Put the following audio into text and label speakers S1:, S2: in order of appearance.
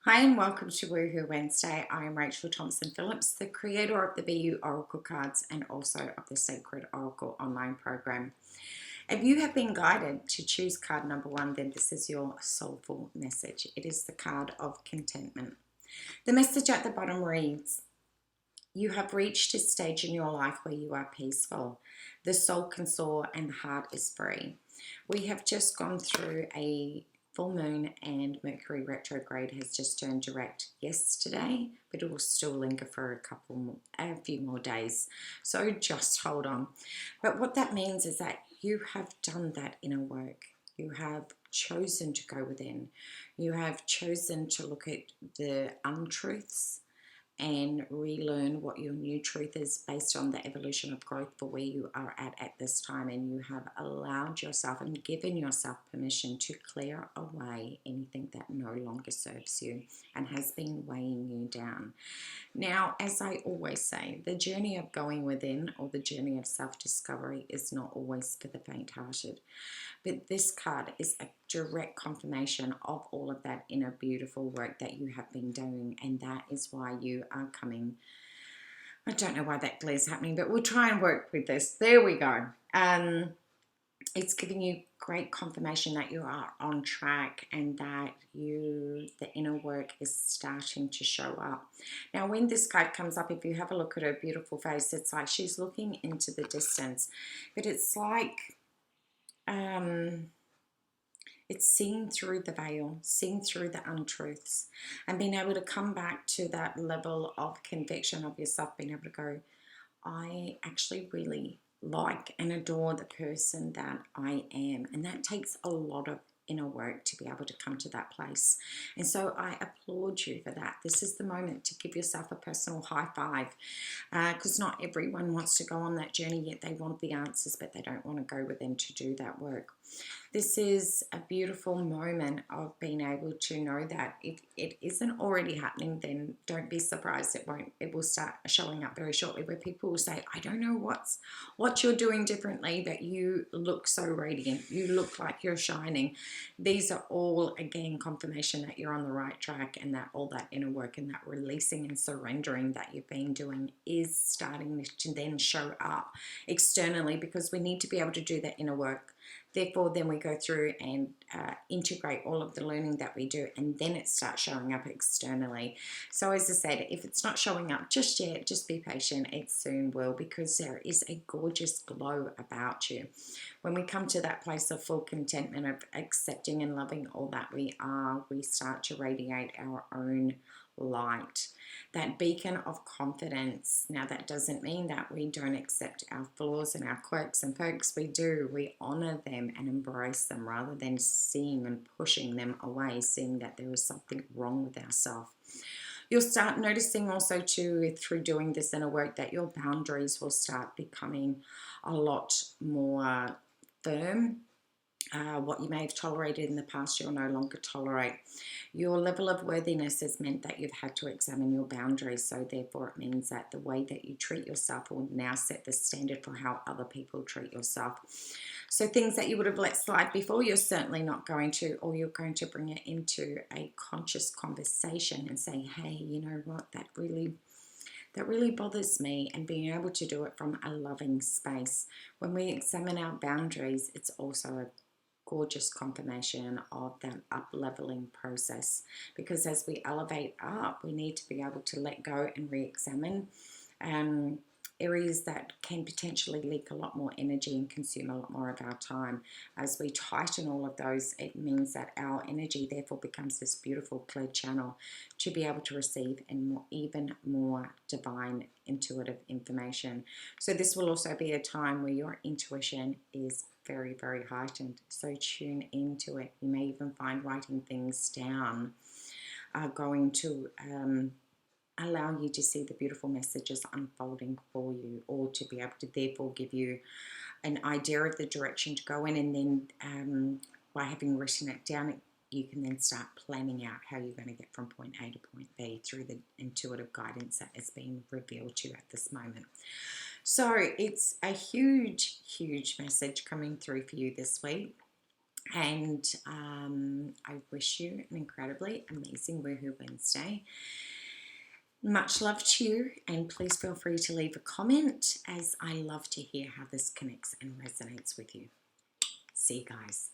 S1: Hi and welcome to Woohoo Wednesday. I am Rachael Thompson Phillips, the creator of the BEYOU Oracle Cards and also of the Sacred Oracle online program. If you have been guided to choose card number 1, then this is your soulful message. It is the card of contentment. The message at the bottom reads, you have reached a stage in your life where you are peaceful. The soul can soar and the heart is free. We have just gone through a full moon and Mercury retrograde has just turned direct yesterday, but it will still linger for a few more days. So just hold on. But what that means is that you have done that inner work. You have chosen to go within. You have chosen to look at the untruths and relearn what your new truth is based on the evolution of growth for where you are at this time, and you have allowed yourself and given yourself permission to clear away anything that no longer serves you and has been weighing you down. Now, as I always say, the journey of going within or the journey of self-discovery is not always for the faint-hearted. But this card is a direct confirmation of all of that inner beautiful work that you have been doing. And that is why you are coming. I don't know why that glare is happening, but we'll try and work with this. There we go. It's giving you great confirmation that you are on track and that the inner work is starting to show up. Now, when this card comes up, if you have a look at her beautiful face, it's like she's looking into the distance, but it's like it's seeing through the veil, seeing through the untruths, and being able to come back to that level of conviction of yourself, being able to go, I actually really like and adore the person that I am. And that takes a lot of inner work to be able to come to that place. And so I applaud you for that. This is the moment to give yourself a personal high five, because not everyone wants to go on that journey, yet they want the answers, but they don't want to go within to do that work. This is a beautiful moment of being able to know that if it isn't already happening, then don't be surprised. It will start showing up very shortly, where people will say, I don't know what you're doing differently, but you look so radiant. You look like you're shining. These are all, again, confirmation that you're on the right track, and that all that inner work and that releasing and surrendering that you've been doing is starting to then show up externally, because we need to be able to do that inner work. Therefore, then we go through and integrate all of the learning that we do, and then it starts showing up externally. So as I said, if it's not showing up just yet, just be patient. It soon will, because there is a gorgeous glow about you. When we come to that place of full contentment, of accepting and loving all that we are, we start to radiate our own light, that beacon of confidence. Now, that doesn't mean that we don't accept our flaws and our quirks and perks. We do. We honor them and embrace them, rather than seeing and pushing them away, seeing that there is something wrong with ourselves. You'll start noticing also too, through doing this inner work, that your boundaries will start becoming a lot more firm. What you may have tolerated in the past, you'll no longer tolerate. Your level of worthiness has meant that you've had to examine your boundaries, so therefore it means that the way that you treat yourself will now set the standard for how other people treat yourself. So things that you would have let slide before, you're certainly not going to, or you're going to bring it into a conscious conversation and say, hey, you know what, that really bothers me, and being able to do it from a loving space. When we examine our boundaries, it's also a gorgeous confirmation of that up-leveling process, because as we elevate up, we need to be able to let go and re-examine areas that can potentially leak a lot more energy and consume a lot more of our time. As we tighten all of those, it means that our energy therefore becomes this beautiful clear channel to be able to receive and even more divine intuitive information. So this will also be a time where your intuition is very, very heightened. So tune into it. You may even find writing things down are going to allow you to see the beautiful messages unfolding for you, or to be able to therefore give you an idea of the direction to go in. And then by having written it down, you can then start planning out how you're going to get from point A to point B through the intuitive guidance that is being revealed to you at this moment. So it's a huge, huge message coming through for you this week. And I wish you an incredibly amazing Woohoo Wednesday. Much love to you, and please feel free to leave a comment, as I love to hear how this connects and resonates with you. See you guys.